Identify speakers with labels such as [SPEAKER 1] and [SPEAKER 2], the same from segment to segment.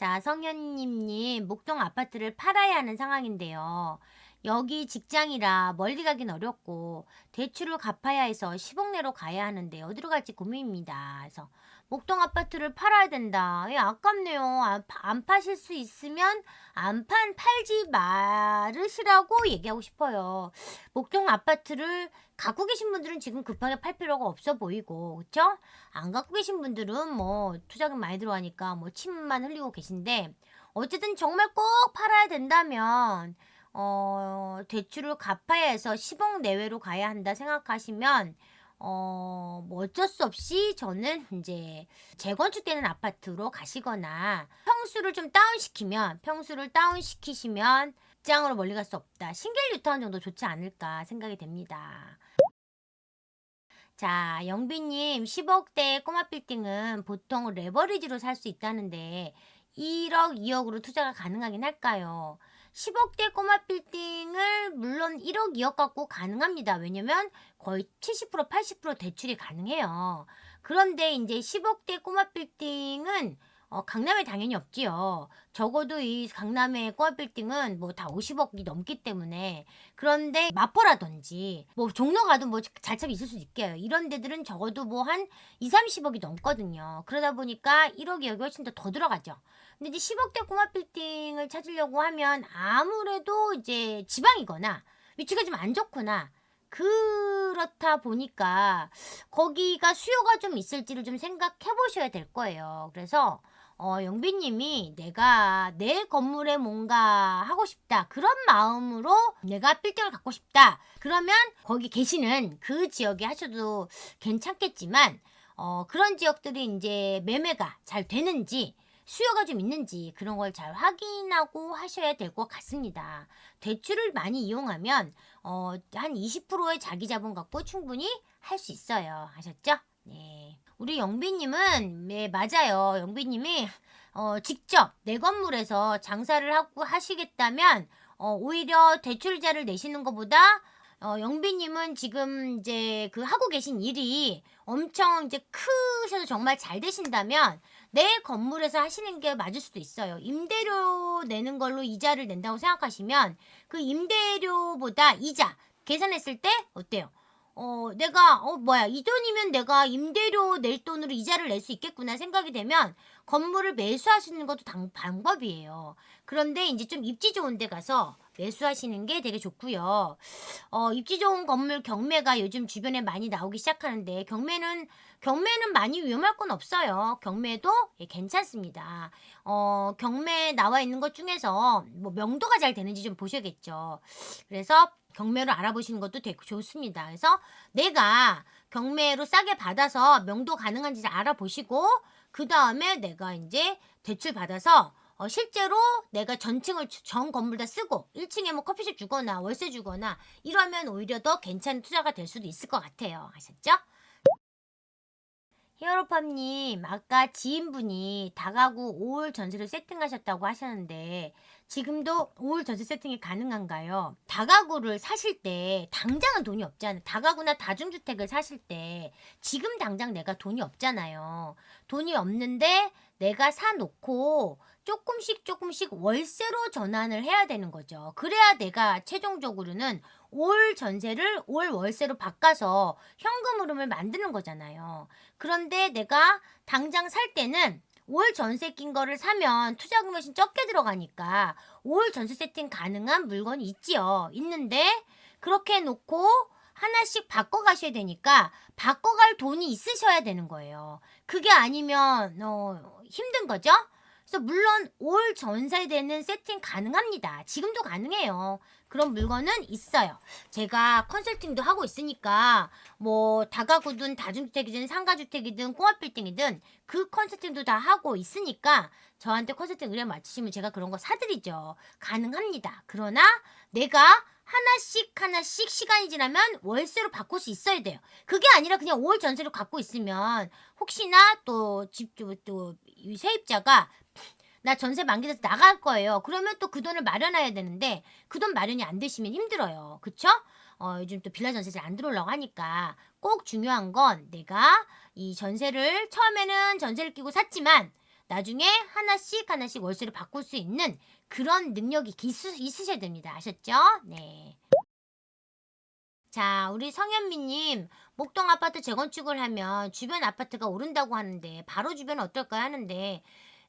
[SPEAKER 1] 자, 성현님님, 목동 아파트를 팔아야 하는 상황인데요. 여기 직장이라 멀리 가긴 어렵고, 대출을 갚아야 해서 10억 내로 가야 하는데, 어디로 갈지 고민입니다. 그래서, 목동 아파트를 팔아야 된다. 예, 아깝네요. 안 파실 수 있으면, 팔지 말으시라고 얘기하고 싶어요. 목동 아파트를 갖고 계신 분들은 지금 급하게 팔 필요가 없어 보이고, 그쵸? 안 갖고 계신 분들은 뭐 투자금 많이 들어가니까 뭐 침만 흘리고 계신데, 어쨌든 정말 꼭 팔아야 된다면 대출을 갚아야 해서 10억 내외로 가야 한다 생각하시면 뭐 어쩔 수 없이 저는 이제 재건축되는 아파트로 가시거나, 평수를 다운시키시면 직장으로 멀리 갈 수 없다. 싱글 뉴타운 정도 좋지 않을까 생각이 됩니다. 자, 영빈님, 10억대 꼬마 빌딩은 보통 레버리지로 살 수 있다는데 1억, 2억으로 투자가 가능하긴 할까요? 10억대 꼬마 빌딩을 물론 1억, 2억 갖고 가능합니다. 왜냐면 거의 70%, 80% 대출이 가능해요. 그런데 이제 10억대 꼬마 빌딩은 강남에 당연히 없지요. 적어도 이 강남의 꼬마 빌딩은 뭐 다 50억이 넘기 때문에. 그런데 마포라든지 뭐 종로 가도 뭐 잘참이 있을 수도 있게요. 이런 데들은 적어도 뭐 한 2, 30억이 넘거든요. 그러다 보니까 1억, 2억이 훨씬 더 들어가죠. 근데 이제 10억대 꼬마 빌딩을 찾으려고 하면 아무래도 이제 지방이거나 위치가 좀 안 좋거나 그렇다 보니까 거기가 수요가 좀 있을지를 좀 생각해 보셔야 될 거예요. 그래서 영빈님이 내가 내 건물에 뭔가 하고 싶다, 그런 마음으로 내가 빌딩을 갖고 싶다, 그러면 거기 계시는 그 지역에 하셔도 괜찮겠지만, 그런 지역들이 이제 매매가 잘 되는지 수요가 좀 있는지 그런 걸 잘 확인하고 하셔야 될 것 같습니다. 대출을 많이 이용하면 한 20%의 자기 자본 갖고 충분히 할 수 있어요. 아셨죠? 네. 우리 영빈님은, 네, 맞아요. 영빈님이 직접 내 건물에서 장사를 하고 하시겠다면 오히려 대출자를 내시는 것보다 영빈님은 지금 이제 그 하고 계신 일이 엄청 이제 크셔서 정말 잘 되신다면 내 건물에서 하시는 게 맞을 수도 있어요. 임대료 내는 걸로 이자를 낸다고 생각하시면 그 임대료보다 이자 계산했을 때 어때요? 이 돈이면 내가 임대료 낼 돈으로 이자를 낼 수 있겠구나 생각이 되면 건물을 매수하시는 것도 방법이에요. 그런데 이제 좀 입지 좋은 데 가서 매수하시는 게 되게 좋고요. 입지 좋은 건물 경매가 요즘 주변에 많이 나오기 시작하는데, 경매는 많이 위험할 건 없어요. 경매도 괜찮습니다. 경매 나와 있는 것 중에서 뭐 명도가 잘 되는지 좀 보셔야겠죠. 그래서 경매로 알아보시는 것도 되게 좋습니다. 그래서 내가 경매로 싸게 받아서 명도 가능한지 알아보시고, 그 다음에 내가 이제 대출 받아서 실제로 내가 전 건물 다 쓰고 1층에 뭐 커피숍 주거나 월세 주거나 이러면 오히려 더 괜찮은 투자가 될 수도 있을 것 같아요. 아셨죠? 히어로팜님, 아까 지인분이 다가구 5월 전세를 세팅하셨다고 하셨는데 지금도 5월 전세 세팅이 가능한가요? 다가구를 사실 때 당장은 돈이 없잖아요. 다가구나 다중주택을 사실 때 지금 당장 내가 돈이 없잖아요. 돈이 없는데 내가 사놓고 조금씩 월세로 전환을 해야 되는 거죠. 그래야 내가 최종적으로는 올 월세로 바꿔서 현금 흐름을 만드는 거잖아요. 그런데 내가 당장 살 때는 올 전세 낀 거를 사면 투자금이 훨씬 적게 들어가니까 올 전세 세팅 가능한 물건이 있지요. 있는데 그렇게 해놓고 하나씩 바꿔가셔야 되니까 바꿔갈 돈이 있으셔야 되는 거예요. 그게 아니면 힘든 거죠. 그래서 물론 올 전세되는 세팅 가능합니다. 지금도 가능해요. 그런 물건은 있어요. 제가 컨설팅도 하고 있으니까 뭐 다가구든 다중주택이든 상가주택이든 꼬마빌딩이든 그 컨설팅도 다 하고 있으니까 저한테 컨설팅 의뢰 맞추시면 제가 그런 거 사드리죠. 가능합니다. 그러나 내가 하나씩 시간이 지나면 월세로 바꿀 수 있어야 돼요. 그게 아니라 그냥 올 전세로 갖고 있으면 혹시나 또 세입자가 나 전세 만기돼서 나갈 거예요. 그러면 또 그 돈을 마련해야 되는데 그 돈 마련이 안 되시면 힘들어요. 그쵸? 요즘 또 빌라 전세 잘 안 들어오려고 하니까 꼭 중요한 건 내가 이 전세를 처음에는 전세를 끼고 샀지만 나중에 하나씩 하나씩 월세를 바꿀 수 있는 그런 능력이 있으셔야 됩니다. 아셨죠? 네. 자, 우리 성현미님, 목동 아파트 재건축을 하면 주변 아파트가 오른다고 하는데, 바로 주변은 어떨까요? 하는데,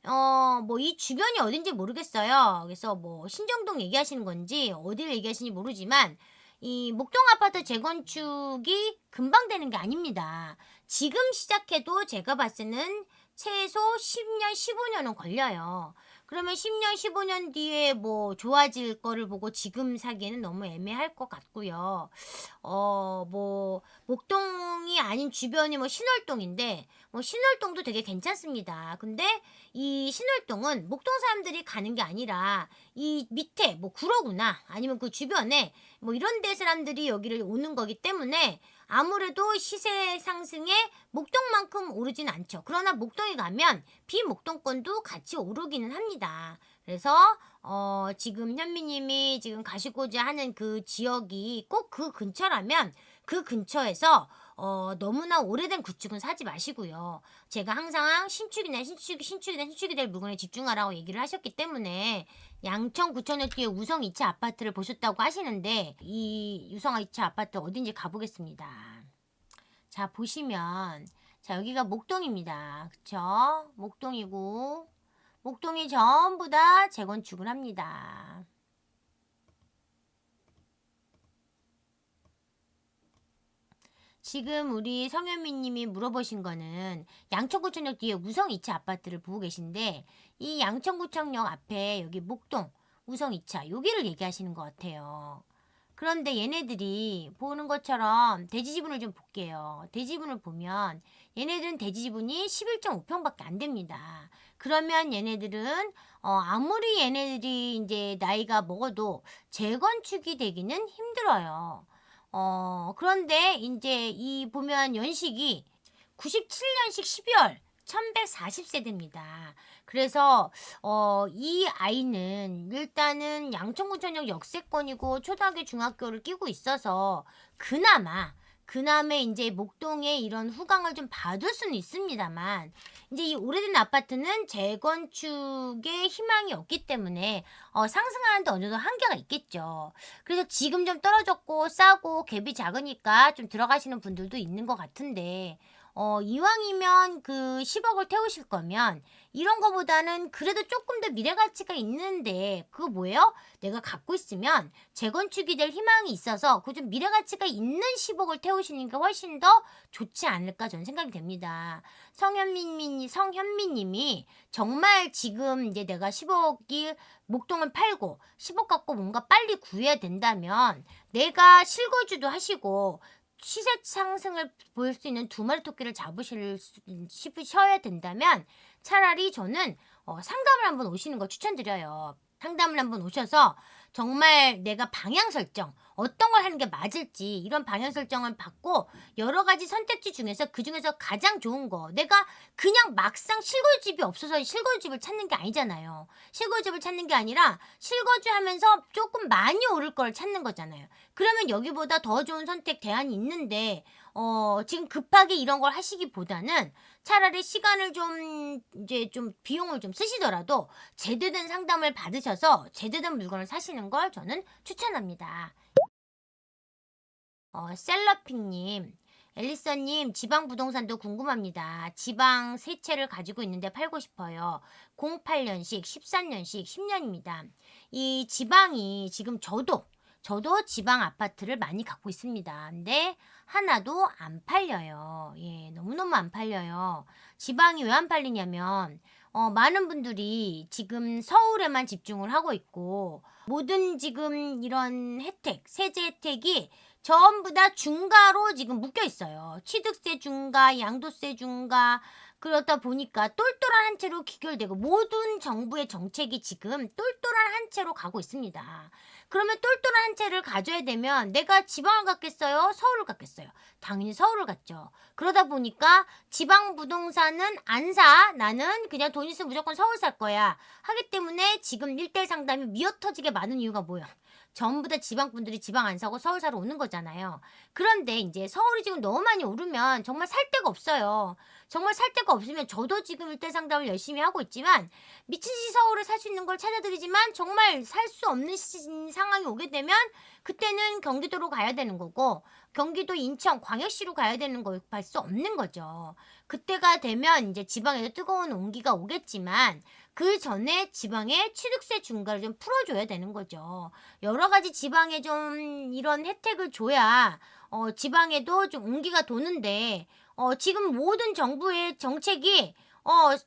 [SPEAKER 1] 뭐, 이 주변이 어딘지 모르겠어요. 그래서 뭐, 신정동 얘기하시는 건지, 어디를 얘기하시는지 모르지만, 이 목동 아파트 재건축이 금방 되는 게 아닙니다. 지금 시작해도 제가 봤을 때는 최소 10년, 15년은 걸려요. 그러면 10년, 15년 뒤에 뭐 좋아질 거를 보고 지금 사기에는 너무 애매할 것 같고요. 뭐, 목동이 아닌 주변이 뭐 신월동인데, 뭐 신월동도 되게 괜찮습니다. 근데 이 신월동은 목동 사람들이 가는 게 아니라 이 밑에 뭐 구로구나 아니면 그 주변에 뭐 이런 데 사람들이 여기를 오는 거기 때문에 아무래도 시세 상승에 목동만큼 오르진 않죠. 그러나 목동에 가면 비목동권도 같이 오르기는 합니다. 그래서 지금 현미님이 지금 가시고자 하는 그 지역이 꼭 그 근처라면 그 근처에서 너무나 오래된 구축은 사지 마시고요. 제가 항상 신축이 될 물건에 집중하라고 얘기를 하셨기 때문에 양천 구천역 뒤에 우성 2차 아파트를 보셨다고 하시는데 이 우성 2차 아파트 어딘지 가보겠습니다. 자, 보시면 자, 여기가 목동입니다. 그쵸? 목동이고 목동이 전부 다 재건축을 합니다. 지금 우리 성현미 님이 물어보신 거는 양천구청역 뒤에 우성 2차 아파트를 보고 계신데 이 양천구청역 앞에 여기 목동 우성 2차 여기를 얘기하시는 것 같아요. 그런데 얘네들이 보는 것처럼 대지지분을 좀 볼게요. 대지분을 보면 얘네들은 대지지분이 11.5평밖에 안 됩니다. 그러면 얘네들은 아무리 얘네들이 이제 나이가 먹어도 재건축이 되기는 힘들어요. 그런데 이제 이 보면 연식이 97년식 12월 1140세대입니다. 그래서 이 아이는 일단은 양천구청역 역세권이고 초등학교 중학교를 끼고 있어서 그나마 이제 목동에 이런 후광을 좀 받을 수는 있습니다만 이제 이 오래된 아파트는 재건축에 희망이 없기 때문에 상승하는데 어느 정도 한계가 있겠죠. 그래서 지금 좀 떨어졌고 싸고 갭이 작으니까 좀 들어가시는 분들도 있는 것 같은데 이왕이면 그 10억을 태우실 거면 이런 거보다는 그래도 조금 더 미래 가치가 있는데 그거 뭐예요? 내가 갖고 있으면 재건축이 될 희망이 있어서 그 좀 미래 가치가 있는 10억을 태우시는 게 훨씬 더 좋지 않을까 저는 생각이 됩니다. 성현미 님이 정말 지금 이제 내가 10억이 목동을 팔고 10억 갖고 뭔가 빨리 구해야 된다면 내가 실거주도 하시고 시세 상승을 보일 수 있는 두 마리 토끼를 싶으셔야 된다면 차라리 저는 상담을 한번 오시는 걸 추천드려요. 상담을 한번 오셔서 정말 내가 방향 설정 어떤 걸 하는 게 맞을지 이런 방향 설정을 받고 여러 가지 선택지 중에서 그 중에서 가장 좋은 거 내가 그냥 막상 실거주집이 없어서 실거주집을 찾는 게 아니잖아요. 실거주집을 찾는 게 아니라 실거주하면서 조금 많이 오를 걸 찾는 거잖아요. 그러면 여기보다 더 좋은 선택 대안이 있는데 지금 급하게 이런 걸 하시기보다는 차라리 시간을 좀 이제 좀 비용을 좀 쓰시더라도 제대로 된 상담을 받으셔서 제대로 된 물건을 사시는 걸 저는 추천합니다. 셀러핑님, 앨리서님, 지방 부동산도 궁금합니다. 지방 세 채를 가지고 있는데 팔고 싶어요. 08년식, 13년식, 10년입니다. 이 지방이 지금 저도 지방 아파트를 많이 갖고 있습니다. 근데 하나도 안 팔려요. 예, 너무너무 안 팔려요. 지방이 왜 안 팔리냐면 많은 분들이 지금 서울에만 집중을 하고 있고 모든 지금 이런 혜택, 세제 혜택이 전부 다 중가로 지금 묶여 있어요. 취득세 중가, 양도세 중가 그러다 보니까 똘똘한 한 채로 귀결되고 모든 정부의 정책이 지금 똘똘한 한 채로 가고 있습니다. 그러면 똘똘한 한 채를 가져야 되면 내가 지방을 갖겠어요? 서울을 갖겠어요? 당연히 서울을 갖죠. 그러다 보니까 지방 부동산은 안 사. 나는 그냥 돈 있으면 무조건 서울 살 거야. 하기 때문에 지금 일대 상담이 미어터지게 많은 이유가 뭐야? 전부 다 지방 분들이 지방 안 사고 서울 사러 오는 거잖아요. 그런데 인제 서울이 지금 너무 많이 오르면 정말 살 데가 없어요. 정말 살 데가 없으면 저도 지금 일대 상담을 열심히 하고 있지만 미친 듯이 서울에 살 수 있는 걸 찾아드리지만 정말 살 수 없는 상황이 오게 되면 그때는 경기도로 가야 되는 거고 경기도, 인천, 광역시로 가야 되는 거 갈 수 없는 거죠. 그때가 되면 인제 지방에서 뜨거운 온기가 오겠지만 그전에 지방에 취득세 중과를 좀 풀어 줘야 되는 거죠. 여러 가지 지방에 좀 이런 혜택을 줘야 지방에도 좀 온기가 도는데 지금 모든 정부의 정책이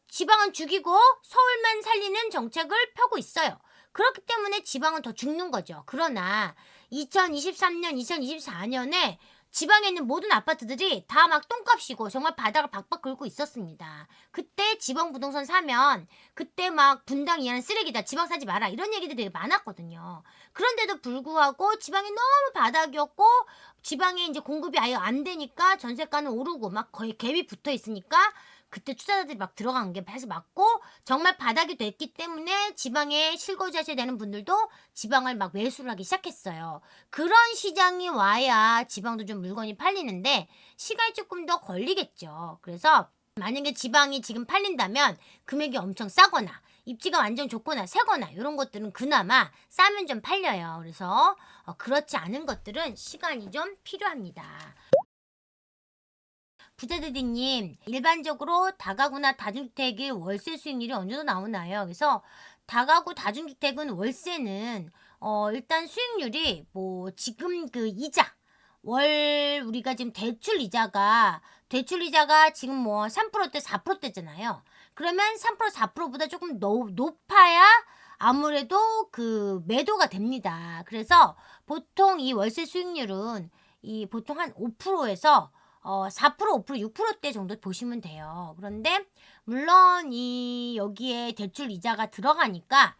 [SPEAKER 1] 지방은 죽이고 서울만 살리는 정책을 펴고 있어요. 그렇기 때문에 지방은 더 죽는 거죠. 그러나 2023년, 2024년에 지방에 있는 모든 아파트들이 다 막 똥값이고 정말 바닥을 박박 긁고 있었습니다. 그때 지방 부동산 사면 그때 막 분당 이하는 쓰레기다, 지방 사지 마라 이런 얘기들이 되게 많았거든요. 그런데도 불구하고 지방이 너무 바닥이었고 지방에 이제 공급이 아예 안 되니까 전세가는 오르고 막 거의 갭이 붙어 있으니까 그때 투자자들이 막 들어간 게 사실 맞고 정말 바닥이 됐기 때문에 지방에 실거주하셔야 되는 분들도 지방을 막 매수를 하기 시작했어요. 그런 시장이 와야 지방도 좀 물건이 팔리는데 시간이 조금 더 걸리겠죠. 그래서 만약에 지방이 지금 팔린다면 금액이 엄청 싸거나 입지가 완전 좋거나 새거나 이런 것들은 그나마 싸면 좀 팔려요. 그래서 그렇지 않은 것들은 시간이 좀 필요합니다. 부자디디님, 일반적으로 다가구나 다중주택의 월세 수익률이 어느 정도 나오나요? 그래서 다가구 다중주택은 월세는 일단 수익률이 뭐 지금 그 이자 월 우리가 지금 대출 이자가 지금 뭐 3%대 4%대잖아요. 그러면 3% 4%보다 조금 높아야 아무래도 그 매도가 됩니다. 그래서 보통 이 월세 수익률은 이 보통 한 5%에서 4% 5% 6%대 정도 보시면 돼요. 그런데 물론 이 여기에 대출 이자가 들어가니까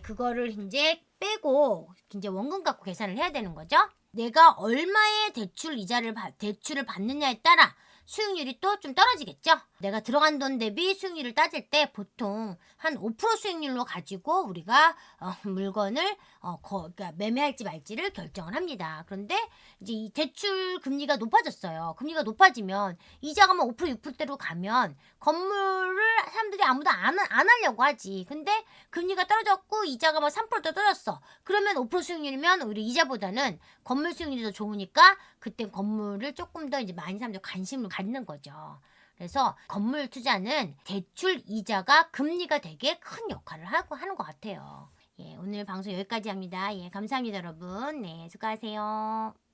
[SPEAKER 1] 그거를 인제 빼고 인제 원금 갖고 계산을 해야 되는 거죠. 내가 얼마의 대출을 받느냐에 따라 수익률이 또 좀 떨어지겠죠. 내가 들어간 돈 대비 수익률을 따질 때 보통 한 5% 수익률로 가지고 우리가 물건을 그러니까 매매할지 말지를 결정을 합니다. 그런데 이제 이 대출 금리가 높아졌어요. 금리가 높아지면 이자가 막 5% 6%대로 가면 건물을 사람들이 아무도 안 하려고 하지. 근데 금리가 떨어졌고 이자가 막 3%대 떨어졌어. 그러면 5% 수익률이면 오히려 이자보다는 건물 수익률이 더 좋으니까 그때 건물을 조금 더 이제 많이 사람들이 관심을 갖는 거죠. 그래서 건물 투자는 대출 이자가 금리가 되게 큰 역할을 하는 것 같아요. 예, 오늘 방송 여기까지 합니다. 예, 감사합니다, 여러분. 네, 수고하세요.